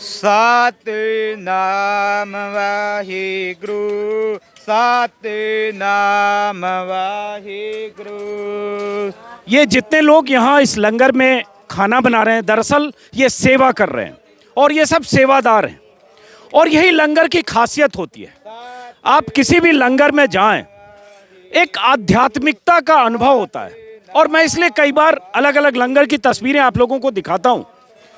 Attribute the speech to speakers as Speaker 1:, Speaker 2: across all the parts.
Speaker 1: सतनाम वाहिगुरु, सतनाम वाहिगुरु।
Speaker 2: ये जितने लोग यहाँ इस लंगर में खाना बना रहे हैं, दरअसल ये सेवा कर रहे हैं और ये सब सेवादार हैं। और यही लंगर की खासियत होती है। आप किसी भी लंगर में जाएं, एक आध्यात्मिकता का अनुभव होता है। और मैं इसलिए कई बार अलग अलग लंगर की तस्वीरें आप लोगों को दिखाता हूं।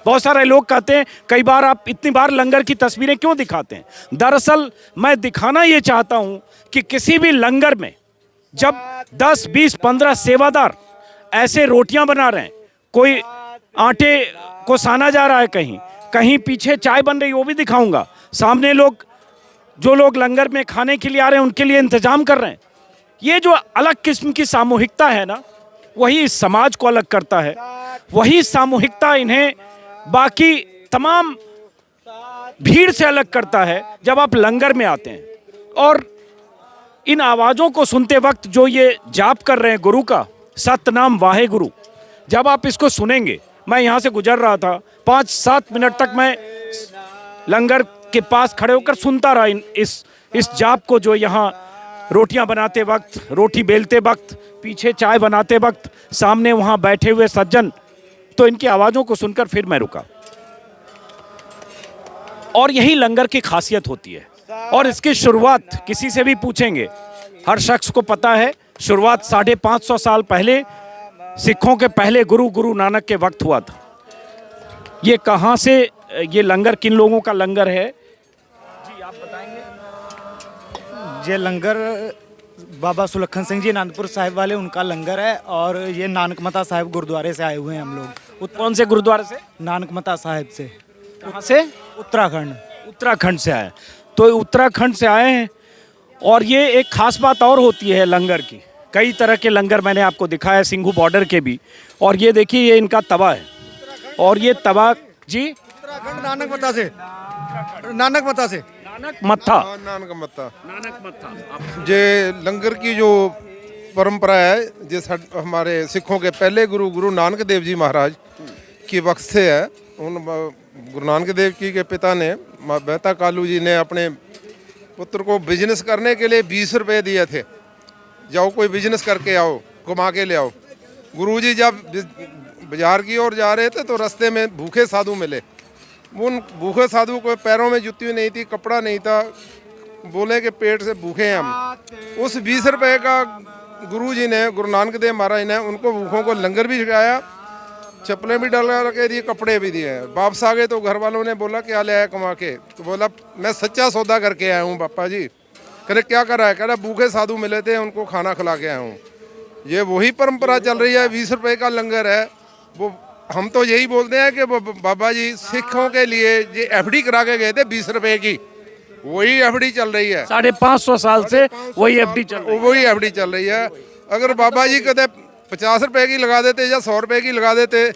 Speaker 2: बहुत सारे लोग कहते हैं कई बार आप इतनी बार लंगर की तस्वीरें क्यों दिखाते हैं। दरअसल मैं दिखाना ये चाहता हूं कि किसी भी लंगर में जब 10, 20, 15 सेवादार ऐसे रोटियां बना रहे हैं, कोई आटे को साना जा रहा है, कहीं कहीं पीछे चाय बन रही, वो भी दिखाऊंगा। सामने लोग, जो लोग लंगर में खाने के लिए आ रहे हैं, उनके लिए इंतजाम कर रहे हैं। ये जो अलग किस्म की सामूहिकता है ना, वही इस समाज को अलग करता है। वही सामूहिकता इन्हें बाकी तमाम भीड़ से अलग करता है। जब आप लंगर में आते हैं और इन आवाज़ों को सुनते वक्त जो ये जाप कर रहे हैं गुरु का, सतनाम वाहेगुरु, जब आप इसको सुनेंगे, मैं यहाँ से गुजर रहा था, 5-7 मिनट तक मैं लंगर के पास खड़े होकर सुनता रहा इस जाप को, जो यहाँ रोटियां बनाते वक्त, रोटी बेलते वक्त, पीछे चाय बनाते वक्त, सामने वहाँ बैठे हुए सज्जन, तो इनकी आवाज़ों को सुनकर फिर मैं रुका। और यही लंगर की खासियत होती है। और इसकी शुरुआत किसी से भी पूछेंगे, हर शख्स को पता है, शुरुआत 550 साल पहले सिखों के पहले गुरु नानक के वक्त हुआ था। ये कहाँ से, ये लंगर किन लोगों का लंगर है जी, आप बताएंगे?
Speaker 1: ये लंगर बाबा सुलखन सिंह जी आनंदपुर साहिब वाले, उनका लंगर है। और ये नानकमता साहिब गुरुद्वारे से आए हुए हैं हम लोग।
Speaker 2: कौन से गुरुद्वारे से?
Speaker 1: नानकमता साहिब से।
Speaker 2: कहाँ से?
Speaker 1: उत्तराखंड।
Speaker 2: उत्तराखंड से आए। तो उत्तराखंड से आए हैं। और ये एक खास बात और होती है लंगर की। कई तरह के लंगर मैंने आपको दिखाया, सिंघू बॉर्डर के भी। और ये देखिए, ये इनका तवा है। और ये तवा जी
Speaker 1: उत्तराखंड नानकमता से, नानकमता से,
Speaker 2: नानक मत्था,
Speaker 3: नानक मत्ता।
Speaker 2: नानक मत्था।
Speaker 3: जे लंगर की जो परंपरा है, जे हमारे सिखों के पहले गुरु नानक देव जी महाराज की वक्त से है। उन गुरु नानक देव जी के पिता ने, मेहता कालू जी ने अपने पुत्र को बिजनेस करने के लिए 20 रुपये दिए थे। जाओ कोई बिजनेस करके आओ, कमा के ले आओ। गुरुजी जब बाजार की ओर जा रहे थे तो रास्ते में भूखे साधु मिले। उन भूखे साधु को पैरों में जूती नहीं थी, कपड़ा नहीं था, बोले कि पेट से भूखे हैं हम। उस 20 रुपये का गुरुजी ने, गुरु नानक देव महाराज ने उनको भूखों को लंगर भी छकाया, चप्पलें भी डाल के दिए, कपड़े भी दिए। वापस आ गए तो घर वालों ने बोला क्या ले आया कमा के? तो बोला मैं सच्चा सौदा करके आया हूँ पापा जी। कह क्या कर रहा है? कह रहा भूखे साधु मिले थे, उनको खाना खिला के आया हूँ। ये वही परंपरा चल रही है। 20 रुपये का लंगर है वो। हम तो यही बोलते हैं कि वो बाबा जी सिखों के लिए ये FD करा के गए थे 20 रुपये की, वही FD चल रही है।
Speaker 2: 550 साल से वही FD
Speaker 3: चल रही है। अगर बाबा जी कहते 50 रुपये की लगा देते या 100 रुपये की लगा देते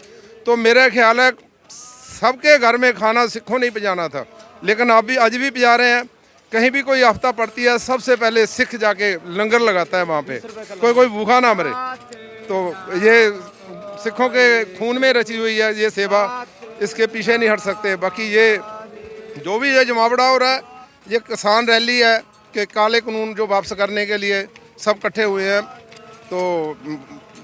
Speaker 3: तो मेरा ख्याल है सबके घर में खाना सिखों नहीं पजाना था। लेकिन आप भी आज भी पजा रहे हैं। कहीं भी कोई आफ्ता पड़ती है, सबसे पहले सिख जाके लंगर लगाता है वहाँ पे, कोई भूखा ना मरे। तो ये सिखों के खून में रची हुई है ये सेवा, इसके पीछे नहीं हट सकते। बाकी ये जो भी ये जमावड़ा हो रहा है, ये किसान रैली है कि काले कानून जो वापस करने के लिए सब इकट्ठे हुए हैं। तो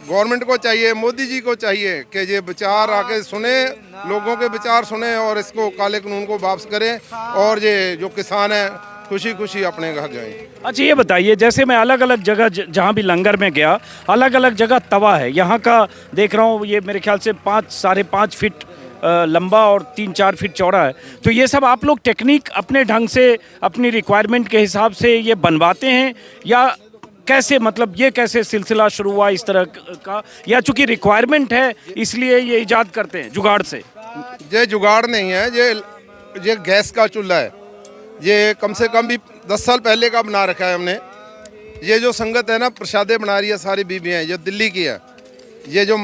Speaker 3: गवर्नमेंट को चाहिए, मोदी जी को चाहिए कि ये विचार आके सुने, लोगों के विचार सुने और इसको काले कानून को वापस करें और ये जो किसान है खुशी खुशी अपने घर जाएं।
Speaker 2: अच्छा ये बताइए, जैसे मैं अलग अलग जगह जहाँ भी लंगर में गया, अलग अलग जगह तवा है। यहाँ का देख रहा हूँ, ये मेरे ख्याल से 5-5.5 फीट लंबा और 3-4 फीट चौड़ा है। तो ये सब आप लोग टेक्निक अपने ढंग से, अपनी रिक्वायरमेंट के हिसाब से ये बनवाते हैं या कैसे? मतलब ये कैसे सिलसिला शुरू हुआ इस तरह का, या चूंकि रिक्वायरमेंट है इसलिए ये इजाद करते हैं जुगाड़ से?
Speaker 3: ये जुगाड़ नहीं है, ये गैस का चूल्हा है। ये कम से कम भी 10 साल पहले का बना रखा है हमने। ये जो संगत है ना, प्रसादे बना रही है सारी बीबियाँ, ये दिल्ली की है। ये जो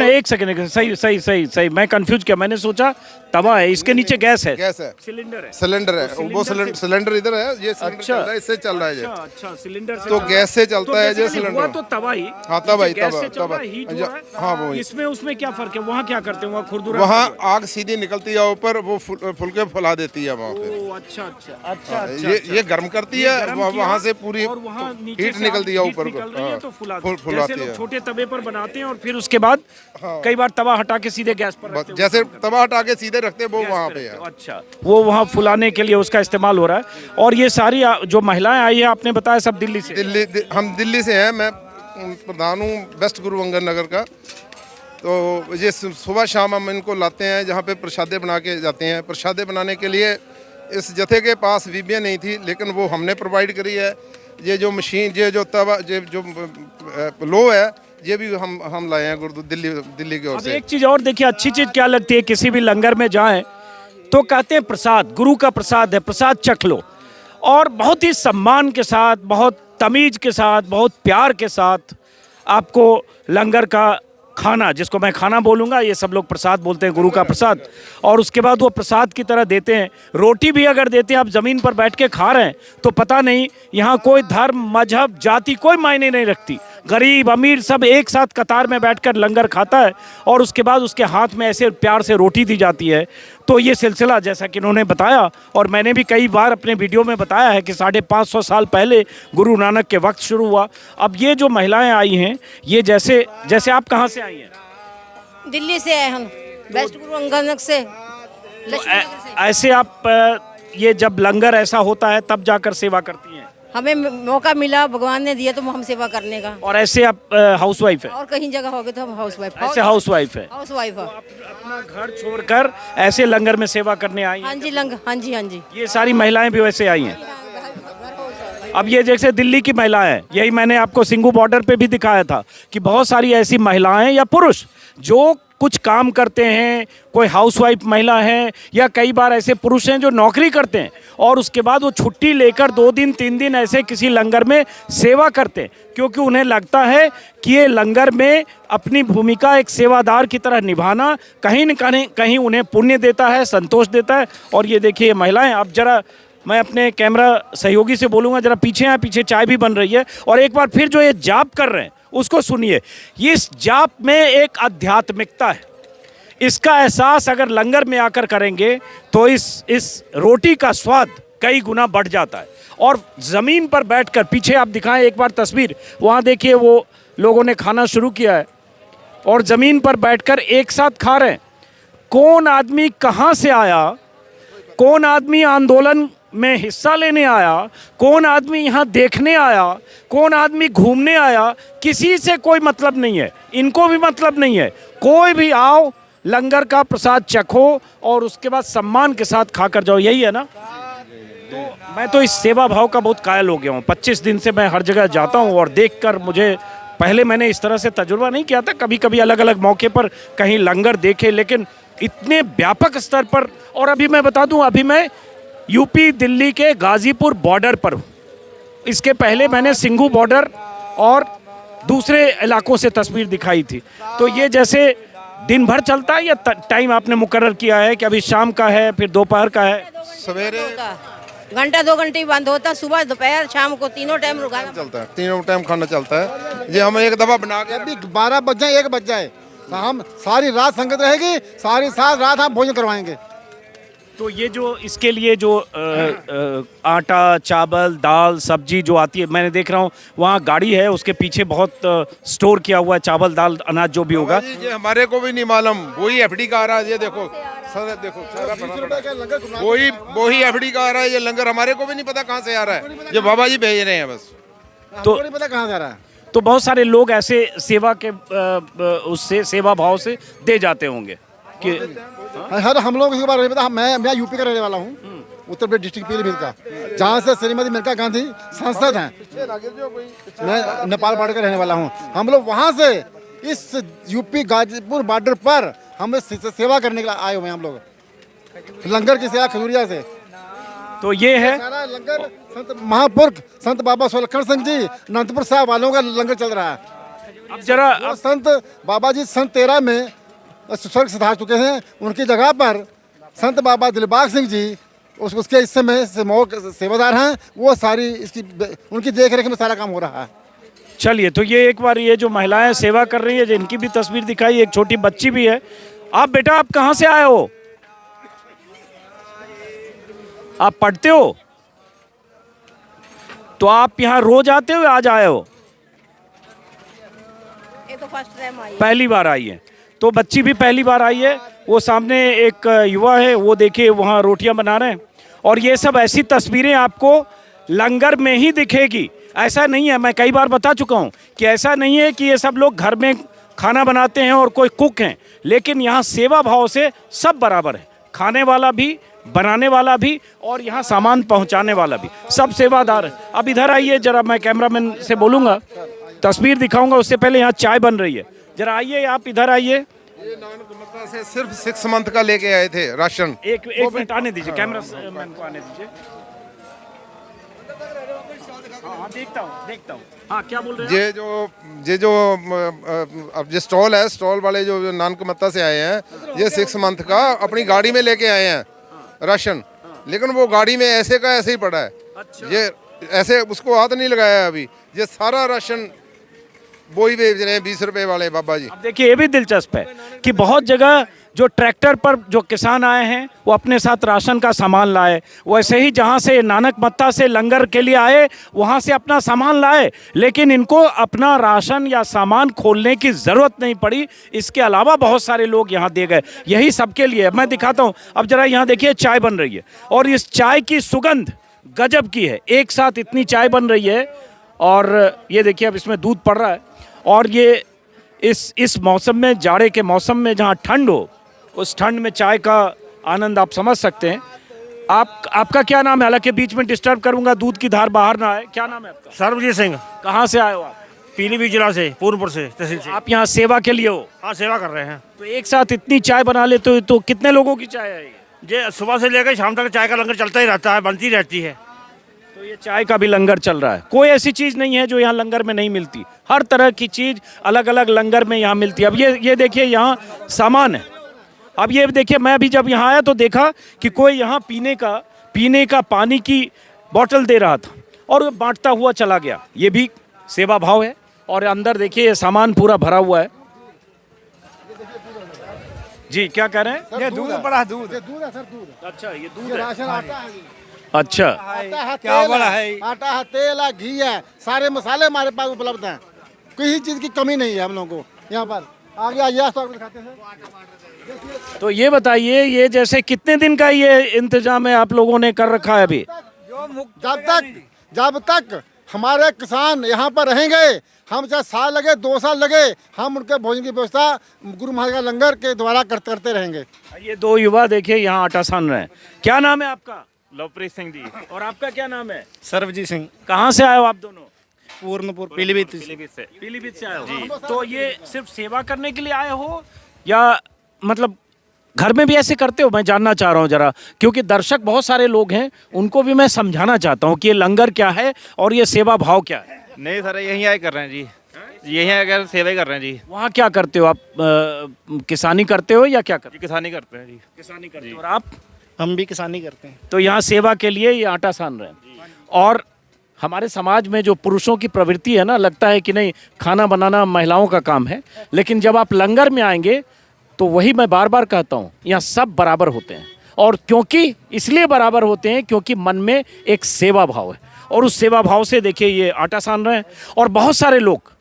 Speaker 2: एक सेकंड, सही मैं कंफ्यूज किया। मैंने सोचा तवा है, इसके नीचे गैस है,
Speaker 3: गैस है,
Speaker 2: सिलेंडर है।
Speaker 3: सिलेंडर है, वो सिलेंडर इधर है, ये सिलेंडर चल रहा है, इससे चल रहा है ये।
Speaker 2: अच्छा, सिलेंडर से
Speaker 3: तो
Speaker 2: चल
Speaker 3: गैस से चलता है जो
Speaker 2: basically
Speaker 3: सिलेंडर।
Speaker 2: हुआ तो तवा ही।
Speaker 3: हाँ, तवा ही,
Speaker 2: गैस
Speaker 3: तवा,
Speaker 2: से चल रहा है, हीट हो रहा है।
Speaker 3: हाँ, वो ही।
Speaker 2: इसमें उसमें क्या फर्क है? वहाँ क्या करते हैं? वहाँ खुरदुरा
Speaker 3: वहाँ आग सीधी निकलती है ऊपर, वो फुलके फुला देती है वहाँ पे।
Speaker 2: ओ, अच्छा।
Speaker 3: ये गर्म करती है,
Speaker 2: गर्म किया
Speaker 3: वहाँ से पूरी
Speaker 2: और वहाँ नीचे
Speaker 3: हीट
Speaker 2: से
Speaker 3: निकलती है
Speaker 2: हीट
Speaker 3: ऊपर
Speaker 2: निकल रही है तो
Speaker 3: फुलाती
Speaker 2: जैसे लोग
Speaker 3: है।
Speaker 2: छोटे तवे पर बनाते हैं और फिर उसके बाद कई बार तवा हटा के सीधे गैस पर रखते हैं।
Speaker 3: जैसे तवा हटा के सीधे रखते हैं, वो वहाँ पे है।
Speaker 2: अच्छा, वो वहाँ फुलाने के लिए उसका इस्तेमाल हो रहा है। और ये सारी जो महिलाएं आई है, आपने बताया सब दिल्ली से?
Speaker 3: हम दिल्ली से हैं, मैं प्रधान हूँ वेस्ट गुरु अंगद नगर का। तो ये सुबह शाम हम इनको लाते हैं, जहाँ पे प्रसादे बना के जाते हैं। प्रसादे बनाने के लिए इस जत्थे के पास बीबियाँ नहीं थी, लेकिन वो हमने प्रोवाइड करी है। ये जो मशीन, ये जो तवा, ये जो लो है, ये भी हम लाए हैं दिल्ली की ओर
Speaker 2: अब
Speaker 3: से।
Speaker 2: एक चीज़ और देखिए, अच्छी चीज़ क्या लगती है, किसी भी लंगर में जाएं तो कहते हैं प्रसाद, गुरु का प्रसाद है, प्रसाद चख लो। और बहुत ही सम्मान के साथ, बहुत तमीज़ के साथ, बहुत प्यार के साथ आपको लंगर का खाना, जिसको मैं खाना बोलूँगा, ये सब लोग प्रसाद बोलते हैं, गुरु का प्रसाद। और उसके बाद वो प्रसाद की तरह देते हैं। रोटी भी अगर देते हैं, आप ज़मीन पर बैठ के खा रहे हैं तो पता नहीं, यहाँ कोई धर्म, मजहब, जाति कोई मायने नहीं रखती। गरीब अमीर सब एक साथ कतार में बैठकर लंगर खाता है और उसके बाद उसके हाथ में ऐसे प्यार से रोटी दी जाती है। तो ये सिलसिला, जैसा कि इन्होंने बताया और मैंने भी कई बार अपने वीडियो में बताया है कि 550 साल पहले गुरु नानक के वक्त शुरू हुआ। अब ये जो महिलाएं आई हैं, ये जैसे जैसे आप कहाँ से आई हैं?
Speaker 4: दिल्ली से आए हम, वेस्ट गुरु अंगद नगर से,
Speaker 2: तो
Speaker 4: लक्ष्मी नगर से।
Speaker 2: ऐसे आप ये जब लंगर ऐसा होता है तब जाकर सेवा करती हैं?
Speaker 4: हमें मौका मिला, भगवान ने दिया तो हम सेवा करने का।
Speaker 2: और ऐसे आप हाउस वाइफ है?
Speaker 4: और कहीं जगह होगे तो हम हाउस वाइफ।
Speaker 2: ऐसे हाउस वाइफ है?
Speaker 4: हाउस वाइफ है।
Speaker 2: अपना घर छोड़कर ऐसे लंगर में सेवा करने आई हैं?
Speaker 4: हाँ जी, हाँ जी, हाँ जी।
Speaker 2: ये सारी महिलाएं भी वैसे आई हैं? अब ये जैसे दिल्ली की महिलाएं हैं, यही मैंने आपको सिंगू बॉर्डर पे भी दिखाया था कि बहुत सारी ऐसी महिलाएं या पुरुष जो कुछ काम करते हैं, कोई हाउसवाइफ महिला है या कई बार ऐसे पुरुष हैं जो नौकरी करते हैं और उसके बाद वो छुट्टी लेकर 2 दिन 3 दिन ऐसे किसी लंगर में सेवा करते हैं, क्योंकि उन्हें लगता है कि ये लंगर में अपनी भूमिका एक सेवादार की तरह निभाना कहीं न कहीं उन्हें पुण्य देता है, संतोष देता है। और ये देखिए महिलाएं, अब जरा मैं अपने कैमरा सहयोगी से बोलूँगा, जरा पीछे आए, पीछे चाय भी बन रही है। और एक बार फिर जो ये जाप कर रहे हैं उसको सुनिए। इस जाप में एक आध्यात्मिकता है, इसका एहसास अगर लंगर में आकर करेंगे तो इस रोटी का स्वाद कई गुना बढ़ जाता है। और ज़मीन पर बैठकर, पीछे आप दिखाएं एक बार तस्वीर, वहाँ देखिए वो लोगों ने खाना शुरू किया है और ज़मीन पर बैठकर एक साथ खा रहे हैं। कौन आदमी कहाँ से आया, कौन आदमी आंदोलन में हिस्सा लेने आया, कौन आदमी यहाँ देखने आया, कौन आदमी घूमने आया, किसी से कोई मतलब नहीं है, इनको भी मतलब नहीं है। कोई भी आओ, लंगर का प्रसाद चखो और उसके बाद सम्मान के साथ खाकर जाओ, यही है ना? तो मैं तो इस सेवा भाव का बहुत कायल हो गया हूँ। 25 दिन से मैं हर जगह जाता हूँ और देखकर मुझे, पहले मैंने इस तरह से तजुर्बा नहीं किया था, कभी कभी अलग अलग मौके पर कहीं लंगर देखे, लेकिन इतने व्यापक स्तर पर। और अभी मैं बता दूं, अभी मैं यूपी दिल्ली के गाजीपुर बॉर्डर पर हूँ। इसके पहले मैंने सिंघू बॉर्डर और दूसरे इलाकों से तस्वीर दिखाई थी। तो ये जैसे दिन भर चलता है या टाइम आपने मुकर्रर किया है कि अभी शाम का है, फिर दोपहर का है?
Speaker 3: सवेरे
Speaker 4: घंटा 2 घंटे ही बंद होता, सुबह दोपहर शाम को तीनों टाइम रुकाना
Speaker 3: चलता है, तीनों टाइम खाना चलता है। ये हम एक दफा बना के,
Speaker 5: अभी 12 बज जाए, 1 बज जाए, हम सारी रात संगत रहेगी, सारी रात हम भोजन करवाएंगे।
Speaker 2: तो ये जो इसके लिए जो आटा, चावल, दाल, सब्जी जो आती है, मैंने देख रहा हूँ वहाँ गाड़ी है, उसके पीछे बहुत स्टोर किया हुआ है चावल, दाल, अनाज जो भी होगा।
Speaker 3: ये हमारे को भी नहीं मालूम, वही एफडी का आ रहा है। ये देखो सर, देखो सारा बना पड़ा, वही एफडी का आ रहा है। ये लंगर हमारे को भी नहीं पता कहाँ से आ रहा है, ये बाबा जी भेज रहे हैं बस।
Speaker 2: तो
Speaker 5: नहीं पता कहाँ जा रहा है।
Speaker 2: तो बहुत सारे लोग ऐसे सेवा के उससे सेवा भाव से दे जाते होंगे कि
Speaker 5: हर हम लोग इसके बारे में पता। मैं यूपी का रहने वाला हूँ, उत्तर प्रदेश डिस्ट्रिक्ट पीलीभीत का, जहाँ से श्रीमती मेनका गांधी सांसद हैं। मैं नेपाल बॉर्डर का रहने वाला हूँ। हम लोग वहाँ से इस यूपी गाजीपुर बॉर्डर पर हम सेवा करने के लिए आए हुए हैं। हम लोग लंगर की सेवा खजूरिया से।
Speaker 2: तो ये है
Speaker 5: सारा लंगर संत महापुरुष संत बाबा सुलक्षण सिंह जी अनंतपुर साहब वालों का लंगर चल रहा है।
Speaker 2: अब जरा
Speaker 5: संत बाबा जी सन 13 में स्वर्ग सिधार चुके हैं। उनकी जगह पर संत बाबा दिलबाग सिंह जी उसके इस समय सेवादार हैं, वो सारी इसकी उनकी देख रेख में सारा काम हो रहा है।
Speaker 2: चलिए, तो ये एक बार ये जो महिलाएं सेवा कर रही है, जिनकी भी तस्वीर दिखाई, एक छोटी बच्ची भी है। आप बेटा, आप कहाँ से आए हो? आप पढ़ते हो? तो आप यहाँ रोज आते हो या आज आए हो?
Speaker 4: ये तो फर्स्ट टाइम आई।
Speaker 2: पहली बार आई है। तो बच्ची भी पहली बार आई है। वो सामने एक युवा है, वो देखिए वहाँ रोटियां बना रहे हैं। और ये सब ऐसी तस्वीरें आपको लंगर में ही दिखेगी। ऐसा नहीं है, मैं कई बार बता चुका हूँ कि ऐसा नहीं है कि ये सब लोग घर में खाना बनाते हैं और कोई कुक हैं, लेकिन यहाँ सेवा भाव से सब बराबर है। खाने वाला भी, बनाने वाला भी और यहाँ सामान पहुँचाने वाला भी, सब सेवादार है। अब इधर आइए जरा, मैं कैमरामैन से बोलूँगा, तस्वीर दिखाऊंगा, उससे पहले यहाँ चाय बन रही है। जरा आइए, आप इधर आइए।
Speaker 3: ये नानकमता से सिर्फ 6 मंथ का लेके आए थे राशन।
Speaker 2: एक मिनट आने दीजिए, कैमरा मैन को आने दीजिए। हाँ, देखता हूँ। हाँ, क्या बोल रहे हैं?
Speaker 3: ये जो अब जो स्टॉल है, स्टॉल वाले जो नानकमता से आए हैं, ये 6 मंथ का अपनी गाड़ी में लेके आए हैं राशन। लेकिन वो गाड़ी में ऐसे का ऐसे ही पड़ा है।
Speaker 2: अच्छा।
Speaker 3: ये ऐसे उसको हाथ नहीं लगाया है अभी। ये सारा राशन वो ही बेच रहे हैं 20 रुपए वाले बाबा जी।
Speaker 2: अब देखिए, ये भी दिलचस्प है कि बहुत जगह जो ट्रैक्टर पर जो किसान आए हैं वो अपने साथ राशन का सामान लाए, वैसे ही जहाँ से नानकमत्ता से लंगर के लिए आए वहाँ से अपना सामान लाए, लेकिन इनको अपना राशन या सामान खोलने की ज़रूरत नहीं पड़ी। इसके अलावा बहुत सारे लोग यहाँ दे गए, यही सबके लिए। मैं दिखाता हूँ, अब जरा यहाँ देखिए, चाय बन रही है और इस चाय की सुगंध गजब की है। एक साथ इतनी चाय बन रही है और ये देखिए, अब इसमें दूध पड़ रहा है। और ये इस मौसम में, जाड़े के मौसम में जहाँ ठंड हो, उस ठंड में चाय का आनंद आप समझ सकते हैं। आपका क्या नाम है? हालांकि बीच में डिस्टर्ब करूंगा, दूध की धार बाहर ना आए। क्या नाम है आपका?
Speaker 6: सर्वजीत सिंह,
Speaker 2: कहाँ से आए हो आप?
Speaker 6: पीलीभीत जिला से, पूर्णपुर से, तहसील से।
Speaker 2: आप यहाँ सेवा के लिए हो?
Speaker 6: हाँ, सेवा कर रहे हैं।
Speaker 2: तो एक साथ इतनी चाय बना लेते हो तो कितने लोगों की चाय है ये?
Speaker 6: ये सुबह से लेकर शाम तक चाय का लंगर चलता ही रहता है, बनती रहती है।
Speaker 2: तो ये चाय का भी लंगर चल रहा है। कोई ऐसी चीज़ नहीं है जो यहाँ लंगर में नहीं मिलती। हर तरह की चीज़ अलग अलग लंगर में यहाँ मिलती है। अब ये देखिए, यहाँ सामान है। अब ये देखिए, मैं अभी जब यहाँ आया तो देखा कि कोई यहाँ पीने का पानी की बोतल दे रहा था और वो बांटता हुआ चला गया। ये भी सेवा भाव है। और अंदर देखिए, ये सामान पूरा भरा हुआ है। जी, क्या कह रहे हैं?
Speaker 5: ये दूध बड़ा दूध है सर, दूध।
Speaker 2: अच्छा, ये दूध है।
Speaker 5: राशन आता है।
Speaker 2: अच्छा,
Speaker 5: आटा है, क्या बड़ा है? आटा है, तेल है, घी है, सारे मसाले हमारे पास उपलब्ध हैं। किसी चीज़ की कमी नहीं है हम लोगों को यहाँ पर। आगे आइए, तो दिखाते हैं।
Speaker 2: तो ये बताइए, ये जैसे कितने दिन का ये इंतजाम है आप लोगों ने कर रखा है अभी?
Speaker 5: जब तक हमारे किसान यहाँ पर रहेंगे, हम चाहे साल लगे 2 साल लगे, हम उनके भोजन की व्यवस्था गुरु महाराज का लंगर के द्वारा करते रहेंगे।
Speaker 2: ये 2 युवा देखिए यहाँ आटा सान रहे हैं। क्या नाम है आपका?
Speaker 7: लवप्रीत सिंह जी।
Speaker 2: और आपका क्या नाम है?
Speaker 7: सर्वजीत सिंह,
Speaker 2: कहाँ से आए हो आप दोनों?
Speaker 7: पूर्णपुर, पीलीभीत से।
Speaker 2: पीलीभीत से आए हो? तो ये सिर्फ सेवा करने के लिए आए हो या मतलब घर में भी ऐसे करते हो? मैं जानना चाह रहा हूँ जरा, क्योंकि दर्शक बहुत सारे लोग हैं, उनको भी मैं समझाना चाहता हूँ कि ये लंगर क्या है और ये सेवा भाव क्या है।
Speaker 7: नहीं सर, यहीं आए कर रहे हैं जी, यहीं आकर सेवा ही कर रहे हैं जी।
Speaker 2: वहाँ क्या करते हो आप? किसानी करते हो या क्या करते
Speaker 7: जी, किसानी करते हैं जी।
Speaker 2: किसानी करते हो। और आप?
Speaker 8: हम भी किसानी करते हैं।
Speaker 2: तो यहाँ सेवा के लिए ये आटा सान रहे हैं। और हमारे समाज में जो पुरुषों की प्रवृत्ति है ना, लगता है कि नहीं, खाना बनाना महिलाओं का काम है, लेकिन जब आप लंगर में आएंगे तो वही मैं बार बार कहता हूँ, यहाँ सब बराबर होते हैं। और क्योंकि इसलिए बराबर होते हैं क्योंकि मन में एक सेवा भाव है, और उस सेवा भाव से देखिए ये आटा सान रहे हैं। और बहुत सारे लोग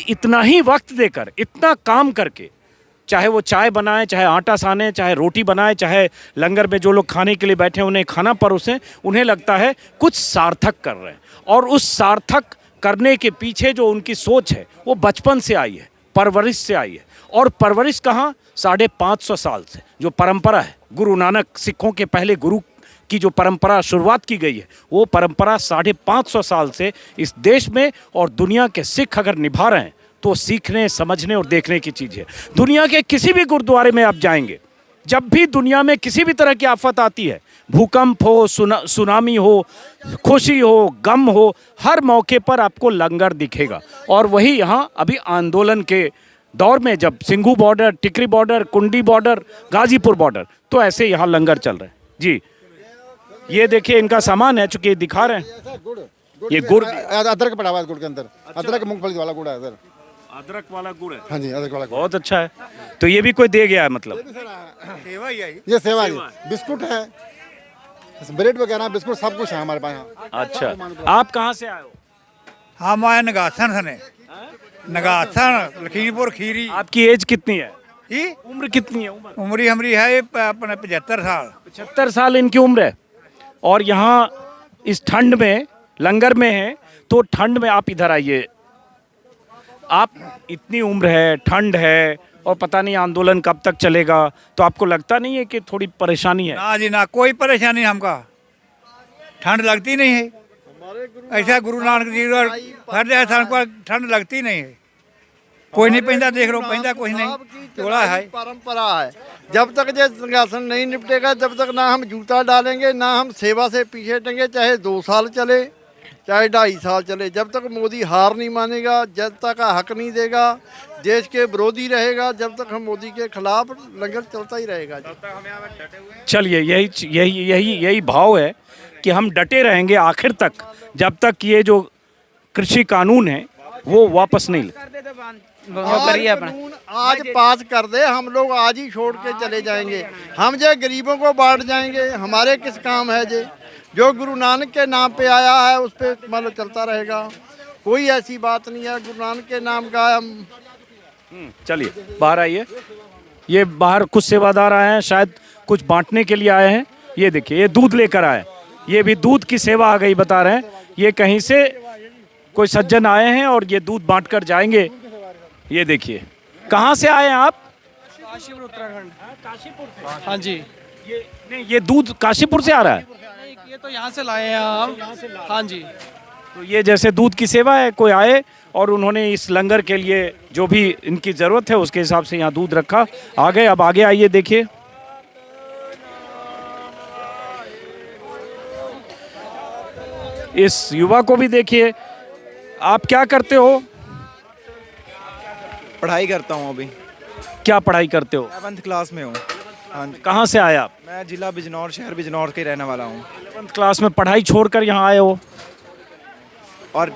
Speaker 2: इतना ही वक्त देकर, इतना काम करके, चाहे वो चाय बनाए, चाहे आटा साने, चाहे रोटी बनाए, चाहे लंगर में जो लोग खाने के लिए बैठे उन्हें खाना परोसें, उन्हें लगता है कुछ सार्थक कर रहे हैं। और उस सार्थक करने के पीछे जो उनकी सोच है वो बचपन से आई है, परवरिश से आई है। और परवरिश कहाँ? 550 साल से जो परंपरा है, गुरु नानक, सिखों के पहले गुरु की जो परंपरा शुरुआत की गई है, वो परंपरा 550 साल से इस देश में और दुनिया के सिख अगर निभा रहे हैं तो सीखने, समझने और देखने की चीज़ है। दुनिया के किसी भी गुरुद्वारे में आप जाएंगे, जब भी दुनिया में किसी भी तरह की आफत आती है, भूकंप हो, सुनामी हो, खुशी हो, गम हो, हर मौके पर आपको लंगर दिखेगा। और वही यहाँ अभी आंदोलन के दौर में, जब सिंघू बॉर्डर, टिकरी बॉर्डर, कुंडी बॉर्डर, गाजीपुर बॉर्डर, तो ऐसे यहाँ लंगर चल रहे हैं जी। ये देखिए इनका सामान है, चूंकि दिखा रहे हैं ये गुड़,
Speaker 5: अदरक पड़ा हुआ है गुड़ के अंदर, अदरक मूंगफली वाला गुड़ है सर।
Speaker 2: अदरक वाला गुड़ है।
Speaker 5: हाँ जी, अदरक वाला गुड़।
Speaker 2: बहुत अच्छा है। तो ये भी कोई दे गया है मतलब?
Speaker 5: ये सेवा है, बिस्कुट है, ब्रेड वगैरह, बिस्कुट सब कुछ है हमारे पास यहाँ।
Speaker 2: अच्छा, आप कहाँ से आए हो?
Speaker 9: हम आए नगासन से, नगासन लखीमपुर खीरी।
Speaker 2: आपकी एज कितनी है?
Speaker 9: ही
Speaker 2: उम्र कितनी है?
Speaker 9: उम्र हमारी है अपने 75 साल।
Speaker 2: 75 साल इनकी उम्र है। और यहाँ इस ठंड में लंगर में है, तो ठंड में आप इधर आइए। आप इतनी उम्र है, ठंड है, और पता नहीं आंदोलन कब तक चलेगा, तो आपको लगता नहीं है कि थोड़ी परेशानी है?
Speaker 9: ना जी ना, कोई परेशानी हमका, ठंड लगती नहीं है। ऐसा गुरु नानक जी का फर्ज है, हमको ठंड लगती नहीं है। कोई नहीं पहनता, देख लो पहनता कोई नहीं, चोला है।
Speaker 10: परंपरा है, जब तक ये सिंहासन नहीं निपटेगा, जब तक ना हम जूता डालेंगे, ना हम सेवा से पीछे हटेंगे, चाहे 2 साल चले, चाहे 2.5 साल चले। जब तक मोदी हार नहीं मानेगा, जनता का हक नहीं देगा, देश के विरोधी रहेगा, जब तक हम मोदी के खिलाफ लंगर चलता ही रहेगा।
Speaker 2: चलिए, यही भाव है कि हम डटे रहेंगे आखिर तक, जब तक ये जो कृषि कानून है वो वापस नहीं
Speaker 10: कानून आज पास कर दे, हम लोग आज ही छोड़ के चले जाएंगे। हम जो गरीबों को बांट जाएंगे, हमारे किस काम है जो गुरु नानक के नाम पे आया है उस पे मतलब चलता रहेगा। कोई ऐसी बात नहीं है, गुरु नानक के नाम का हम।
Speaker 2: चलिए बाहर आइए। ये बाहर कुछ सेवादार आए हैं, शायद कुछ बांटने के लिए आए हैं। ये देखिए, ये दूध लेकर आए, ये भी दूध की सेवा आ गई बता रहे हैं। ये कहीं से कोई सज्जन आए हैं और ये दूध बांट कर जाएंगे। ये देखिए, कहाँ से आए हैं आप?
Speaker 8: काशीपुर, उत्तराखंड। काशीपुर से? हाँ जी।
Speaker 2: ये दूध काशीपुर से आ रहा है?
Speaker 8: ये तो यहाँ से लाए हैं हम। हाँ जी।
Speaker 2: तो ये जैसे दूध की सेवा है, कोई आए और उन्होंने इस लंगर के लिए जो भी इनकी ज़रूरत है उसके हिसाब से यहाँ दूध रखा, आ गए। अब आगे आइए, देखिए इस युवा को भी देखिए। आप क्या करते हो?
Speaker 11: पढ़ाई करता हूँ अभी।
Speaker 2: क्या पढ़ाई करते हो?
Speaker 11: 11th क्लास में हूँ। हाँ जी।
Speaker 2: कहाँ से आए आप?
Speaker 11: मैं जिला बिजनौर, शहर बिजनौर के रहने वाला हूँ।
Speaker 2: 11th क्लास में पढ़ाई छोड़कर यहाँ आए हो?
Speaker 11: और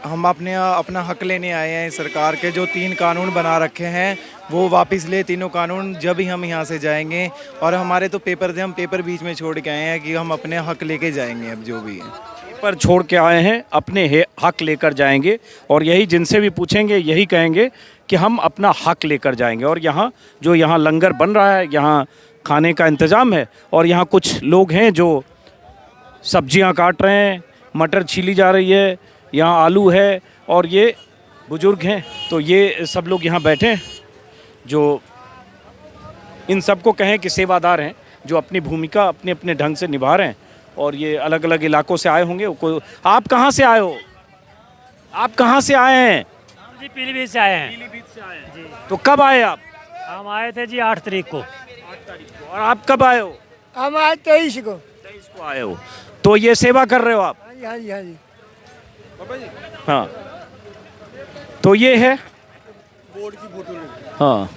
Speaker 11: हम अपना हक लेने आए हैं। सरकार के जो 3 कानून बना रखे हैं वो वापस ले, तीनों कानून, जब ही हम यहाँ से जाएंगे। और हमारे तो पेपर थे, हम पेपर बीच में छोड़ के आए हैं कि हम अपने हक लेके जाएंगे। अब जो भी है
Speaker 2: पर छोड़ के आए हैं, अपने हक लेकर जाएंगे। और यही जिनसे भी पूछेंगे यही कहेंगे कि हम अपना हक लेकर जाएंगे। और यहाँ लंगर बन रहा है, यहाँ खाने का इंतज़ाम है। और यहाँ कुछ लोग हैं जो सब्जियाँ काट रहे हैं, मटर छीली जा रही है, यहाँ आलू है, और ये बुजुर्ग हैं। तो ये सब लोग यहाँ बैठे हैं, जो इन सबको कहें कि सेवादार हैं, जो अपनी भूमिका अपने अपने ढंग से निभा रहे हैं। और ये अलग अलग इलाकों से आए होंगे। आप कहाँ से आए हो? आप कहाँ से आए हैं?
Speaker 12: जी पीलीभीत से आए हैं।
Speaker 2: पीलीभीत से आए हैं जी। तो कब आए आप?
Speaker 12: हम आए थे जी 8 तारीख को।
Speaker 2: 8 तारीख को। और आप कब आए हो?
Speaker 12: हम आए 23 को।
Speaker 2: 23 को आए हो। तो ये सेवा कर रहे हो आप?
Speaker 12: हाँ जी, हाँ जी, हाँ जी।
Speaker 2: हाँ, तो ये है
Speaker 5: बोर्ड की फोटो।
Speaker 2: हाँ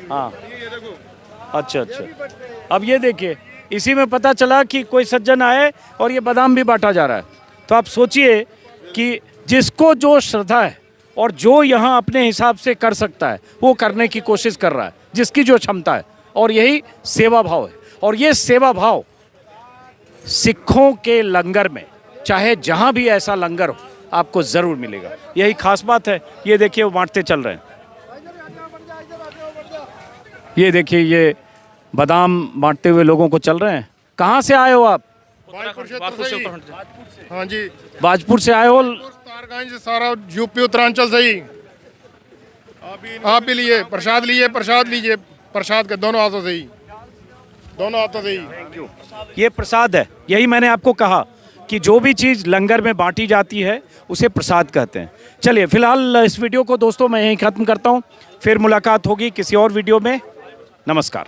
Speaker 2: हाँ, अच्छा। अब ये देखिए, इसी में पता चला कि कोई सज्जन आए और ये बादाम भी बांटा जा रहा है। तो आप सोचिए कि जिसको जो श्रद्धा है और जो यहाँ अपने हिसाब से कर सकता है वो करने की कोशिश कर रहा है, जिसकी जो क्षमता है। और यही सेवा भाव है। और ये सेवा भाव सिखों के लंगर में, चाहे जहाँ भी ऐसा लंगर हो, आपको ज़रूर मिलेगा। यही खास बात है। ये देखिए, वो बांटते चल रहे हैं। ये देखिए, ये बादाम बांटते हुए लोगों को चल रहे हैं। कहाँ से आए हो आप?
Speaker 3: बाजपुर से। हाँ जी,
Speaker 2: बाजपुर से आए हो?
Speaker 3: तारगंज सारा यूपी उत्तरांचल से ही। आप भी लिए प्रसाद लीजिए, प्रसाद के दोनों हाथों से ही।
Speaker 2: ये प्रसाद है। यही मैंने आपको कहा कि जो भी चीज़ लंगर में बांटी जाती है उसे प्रसाद कहते हैं। चलिए, फिलहाल इस वीडियो को दोस्तों मैं यहीं ख़त्म करता हूँ। फिर मुलाकात होगी किसी और वीडियो में। नमस्कार।